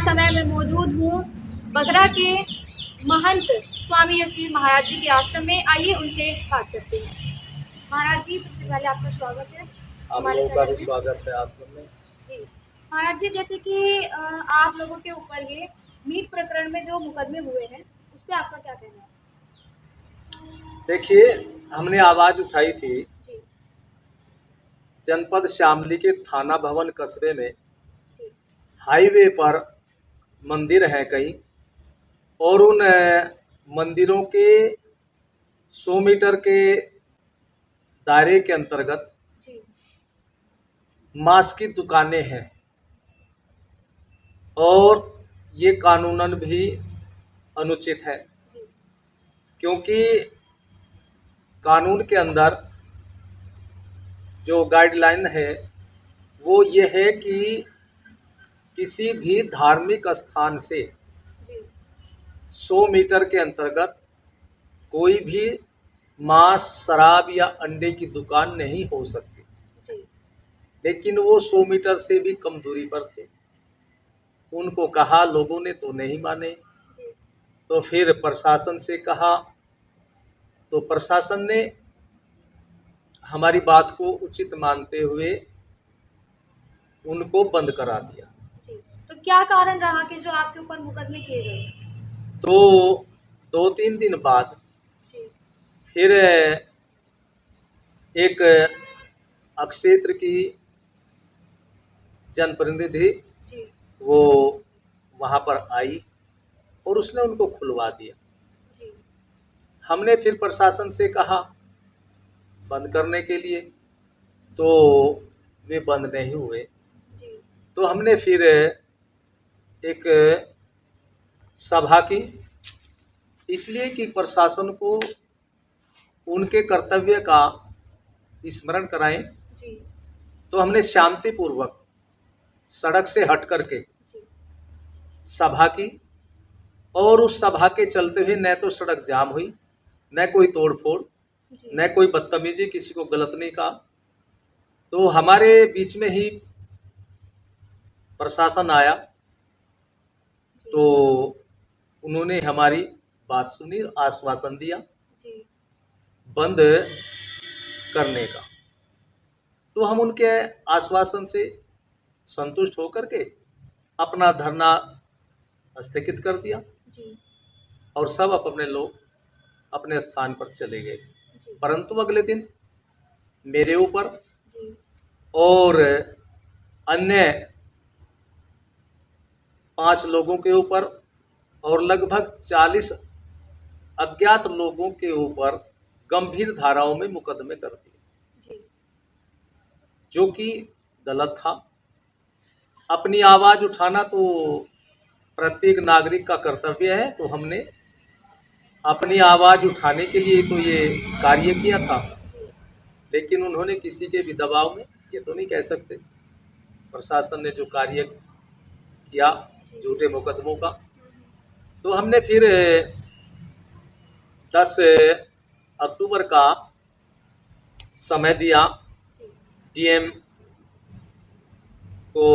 समय मैं मौजूद हूँ बगरा के महंत स्वामी यशवीर महाराज जी के आश्रम में। आइए उनसे बात करते हैं। महाराज जी, सबसे पहले आपका स्वागत है आप हमारे लोगों का चैनल भी में। स्वागत है आश्रम में। जी महाराज जी, जैसे कि आप लोगों के ऊपर ये मीट प्रकरण में जो मुकदमे हुए हैं उस पर आपका क्या कहना है? देखिए, हमने आवाज उठाई थी जी जनपद शामली के थाना भवन कस्बे में जी हाईवे पर मंदिर है कई, और उन मंदिरों के 100 मीटर के दायरे के अंतर्गत जी मांस की दुकानें हैं, और ये कानूनन भी अनुचित है, जी क्योंकि कानून के अंदर जो गाइडलाइन है वो ये है कि किसी भी धार्मिक स्थान से जी 100 मीटर के अंतर्गत कोई भी मांस, शराब या अंडे की दुकान नहीं हो सकती। जी लेकिन वो 100 मीटर से भी कम दूरी पर थे। उनको कहा, लोगों ने तो नहीं माने। जी तो फिर प्रशासन से कहा, तो प्रशासन ने हमारी बात को उचित मानते हुए उनको बंद करा दिया। जी तो क्या कारण रहा कि जो आपके ऊपर मुकदमे किए गए? तो 2-3 दिन बाद जी फिर एक अक्षेत्र की जनप्रतिनिधि जी वो वहाँ पर आई और उसने उनको खुलवा दिया। जी हमने फिर प्रशासन से कहा बंद करने के लिए, तो वे बंद नहीं हुए। जी तो हमने फिर एक सभा की, इसलिए कि प्रशासन को उनके कर्तव्य का स्मरण कराएं। जी तो हमने शांतिपूर्वक सड़क से हट करके जी सभा की, और उस सभा के चलते हुए न तो सड़क जाम हुई, न कोई तोड़फोड़, जी न कोई बदतमीजी, किसी को गलत नहीं कहा। तो हमारे बीच में ही प्रशासन आया, तो उन्होंने हमारी बात सुनी, आश्वासन दिया जी बंद करने का। तो हम उनके आश्वासन से संतुष्ट होकर के अपना धरना स्थगित कर दिया, जी और सब अपने लोग अपने स्थान पर चले गए। जी परंतु अगले दिन मेरे ऊपर जी और अन्य 5 लोगों के ऊपर और लगभग 40 अज्ञात लोगों के ऊपर गंभीर धाराओं में मुकदमे कर दिए, जी जो कि गलत था। अपनी आवाज उठाना तो प्रत्येक नागरिक का कर्तव्य है, तो हमने अपनी आवाज उठाने के लिए तो ये कार्य किया था। लेकिन उन्होंने किसी के भी दबाव में, ये तो नहीं कह सकते, प्रशासन ने जो कार्य किया झूठे मुकदमों का, तो हमने फिर 10 अक्टूबर का समय दिया डीएम को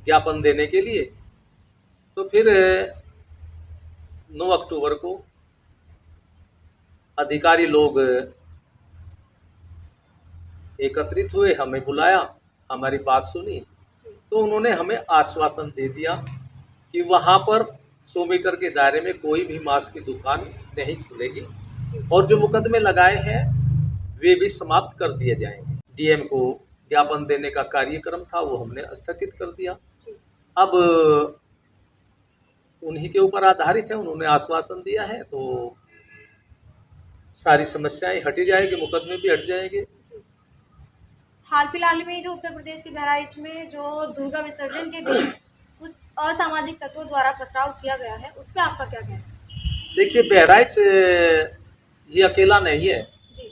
ज्ञापन देने के लिए। तो फिर 9 अक्टूबर को अधिकारी लोग एकत्रित हुए, हमें बुलाया, हमारी बात सुनी, तो उन्होंने हमें आश्वासन दे दिया कि वहाँ पर 100 मीटर के दायरे में कोई भी मांस की दुकान नहीं खुलेगी, और जो मुकदमे लगाए हैं वे भी समाप्त कर दिए जाएंगे। डीएम को ज्ञापन देने का कार्यक्रम था, वो हमने स्थगित कर दिया। अब उन्हीं के ऊपर आधारित है, उन्होंने आश्वासन दिया है, तो सारी समस्याएं हट जाएगी, मुकदमे भी हट जाएंगे। हाल फिलहाल में जो उत्तर प्रदेश के बहराइच में जो दुर्गा विसर्जन के दिन कुछ असामाजिक तत्वों द्वारा पथराव किया गया है, उस पर आपका क्या कहना है? देखिए, बहराइच ये अकेला नहीं है जी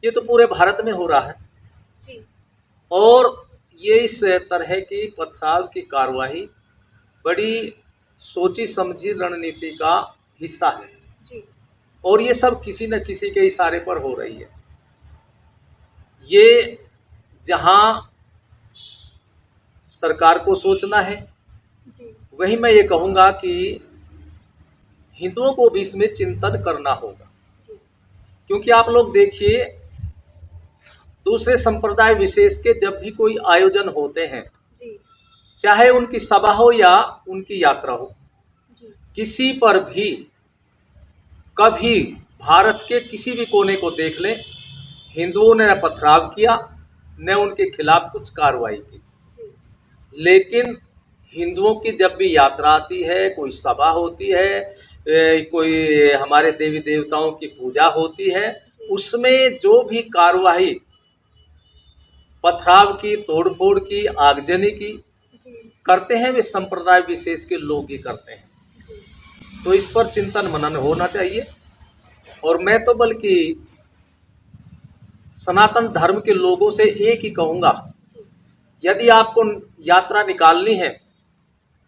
ये तो पूरे भारत में हो रहा है, जी और ये इस तरह की पथराव की कार्रवाई बड़ी सोची समझी रणनीति का हिस्सा है, जी और ये सब किसी न किसी के इशारे पर हो रही है। ये जहां सरकार को सोचना है जी। वही मैं ये कहूँगा कि हिंदुओं को भी इसमें चिंतन करना होगा, जी। क्योंकि आप लोग देखिए दूसरे संप्रदाय विशेष के जब भी कोई आयोजन होते हैं, जी। चाहे उनकी सभा हो या उनकी यात्रा हो, जी। किसी पर भी कभी भारत के किसी भी कोने को देख लें, हिंदुओं ने न पथराव किया न उनके खिलाफ कुछ कार्रवाई की। जी। लेकिन हिंदुओं की जब भी यात्रा आती है, कोई सभा होती है, कोई हमारे देवी देवताओं की पूजा होती है, जी। उसमें जो भी कार्रवाई पथराव की, तोड़फोड़ की, आगजनी की जी। करते हैं, वे संप्रदाय विशेष के लोग ही करते हैं। जी। तो इस पर चिंतन मनन होना चाहिए। और मैं तो बल्कि सनातन धर्म के लोगों से एक ही कहूँगा, जी। यदि आपको यात्रा निकालनी है,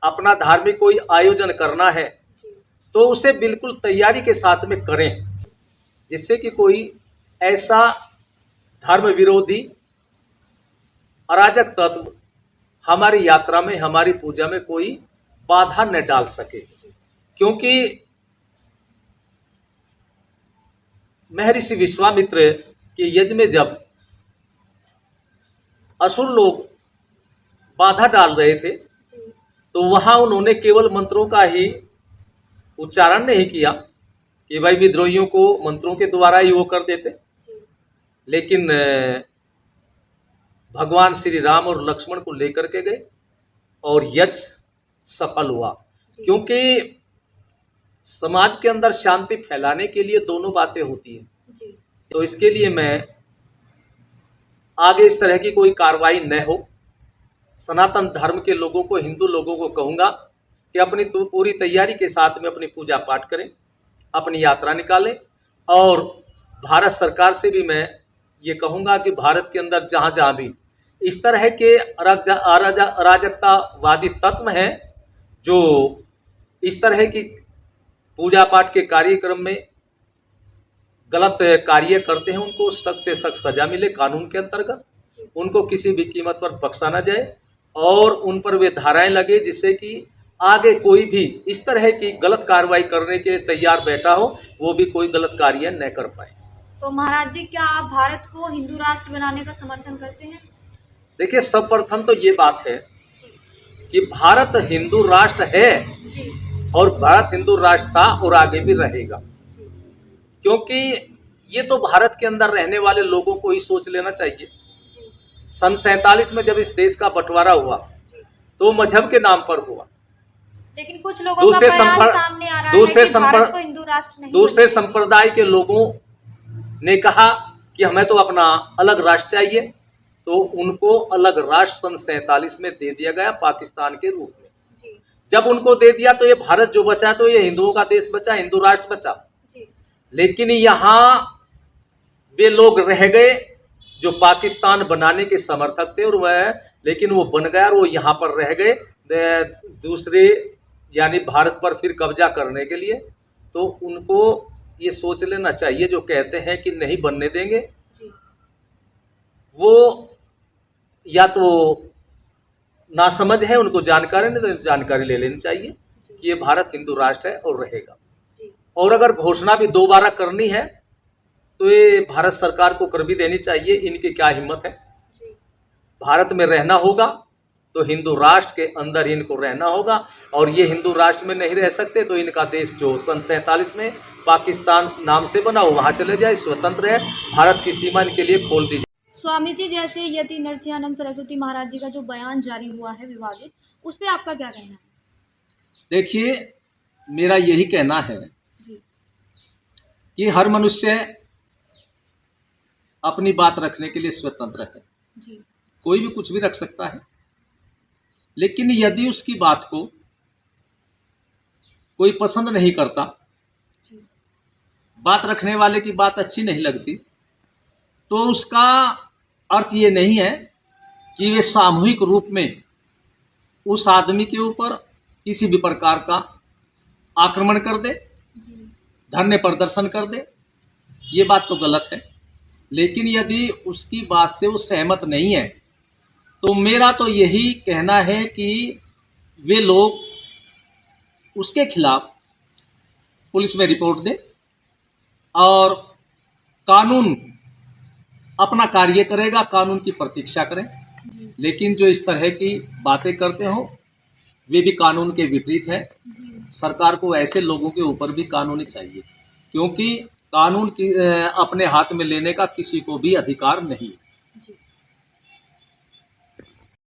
अपना धार्मिक कोई आयोजन करना है, जी। तो उसे बिल्कुल तैयारी के साथ में करें, जिससे कि कोई ऐसा धर्म विरोधी अराजक तत्व हमारी यात्रा में, हमारी पूजा में कोई बाधा न डाल सके। क्योंकि महर्षि विश्वामित्र के यज्ञ में जब असुर लोग बाधा डाल रहे थे, जी। तो वहां उन्होंने केवल मंत्रों का ही उच्चारण नहीं किया कि भाई विद्रोहियों को मंत्रों के द्वारा ही वो कर देते, जी। लेकिन भगवान श्री राम और लक्ष्मण को लेकर के गए और यज्ञ सफल हुआ। जी। क्योंकि समाज के अंदर शांति फैलाने के लिए दोनों बातें होती हैं। जी। तो इसके लिए मैं आगे इस तरह की कोई कार्रवाई न हो, सनातन धर्म के लोगों को, हिंदू लोगों को कहूँगा कि अपनी पूरी तैयारी के साथ में अपनी पूजा पाठ करें, अपनी यात्रा निकालें। और भारत सरकार से भी मैं ये कहूँगा कि भारत के अंदर जहाँ जहाँ भी इस तरह के अराजकतावादी तत्व हैं जो इस तरह की पूजा पाठ के कार्यक्रम में गलत कार्य करते हैं, उनको सख्त से सख्त सजा मिले कानून के अंतर्गत, उनको किसी भी कीमत पर बख्शा ना जाए और उन पर वे धाराएं लगे जिससे कि आगे कोई भी इस तरह की गलत कार्रवाई करने के लिए तैयार बैठा हो, वो भी कोई गलत कार्य न कर पाए। तो महाराज जी, क्या आप भारत को हिंदू राष्ट्र बनाने का समर्थन करते हैं? देखिए, सर्वप्रथम तो ये बात है जी। कि भारत हिंदू राष्ट्र है जी। और भारत हिंदू राष्ट्र था और आगे भी रहेगा। जी। क्योंकि ये तो भारत के अंदर रहने वाले लोगों को ही सोच लेना चाहिए। जी। सन 47 में जब इस देश का बंटवारा हुआ, जी। तो मजहब के नाम पर हुआ। लेकिन कुछ लोगों का बयान सामने आ रहा है कि भारत को हिंदू राष्ट्र नहीं दूसरे संप्रदाय के लोगों ने कहा कि हमें तो अपना अलग राष्ट्र चाहिए, तो उनको अलग राष्ट्र सन 47 में दे दिया गया पाकिस्तान के रूप में। जी। जब उनको दे दिया तो ये भारत जो बचा, तो ये हिंदुओं का देश बचा, हिंदू राष्ट्र बचा। जी। लेकिन यहाँ वे लोग रह गए जो पाकिस्तान बनाने के समर्थक थे, और वह लेकिन वो बन गया और वो यहाँ पर रह गए दूसरे यानी भारत पर फिर कब्जा करने के लिए। तो उनको ये सोच लेना चाहिए, जो कहते हैं कि नहीं बनने देंगे, जी। वो या तो नासमझ है, उनको जानकारी नहीं, तो जानकारी ले लेनी चाहिए कि ये भारत हिंदू राष्ट्र है और रहेगा। जी। और और अगर घोषणा भी दोबारा करनी है तो ये भारत सरकार को कर भी देनी चाहिए, इनकी क्या हिम्मत है। जी। भारत में रहना होगा तो हिंदू राष्ट्र के अंदर इनको रहना होगा, और ये हिंदू राष्ट्र में नहीं रह सकते तो इनका देश जो सन 47 में पाकिस्तान नाम से बना हो वहाँ चले जाए, स्वतंत्र है, भारत की सीमा इनके लिए खोल दी जाए। स्वामी जी, जैसे यति नरसिंहानंद सरस्वती महाराज जी का जो बयान जारी हुआ है विवादित, उस पर आपका क्या कहना है? देखिए, मेरा यही कहना है जी। कि हर मनुष्य अपनी बात रखने के लिए स्वतंत्र है। जी। कोई भी कुछ भी रख सकता है, लेकिन यदि उसकी बात को कोई पसंद नहीं करता, जी। बात रखने वाले की बात अच्छी नहीं लगती, तो उसका अर्थ ये नहीं है कि वे सामूहिक रूप में उस आदमी के ऊपर किसी भी प्रकार का आक्रमण कर दे, जी। धरने प्रदर्शन कर दे। ये बात तो गलत है। लेकिन यदि उसकी बात से वो सहमत नहीं है, तो मेरा तो यही कहना है कि वे लोग उसके खिलाफ पुलिस में रिपोर्ट दें और कानून अपना कार्य करेगा, कानून की प्रतीक्षा करें। जी लेकिन जो इस तरह की बातें करते हो वे भी कानून के विपरीत है। जी सरकार को ऐसे लोगों के ऊपर भी कानूनी चाहिए, क्योंकि कानून की अपने हाथ में लेने का किसी को भी अधिकार नहीं है। जी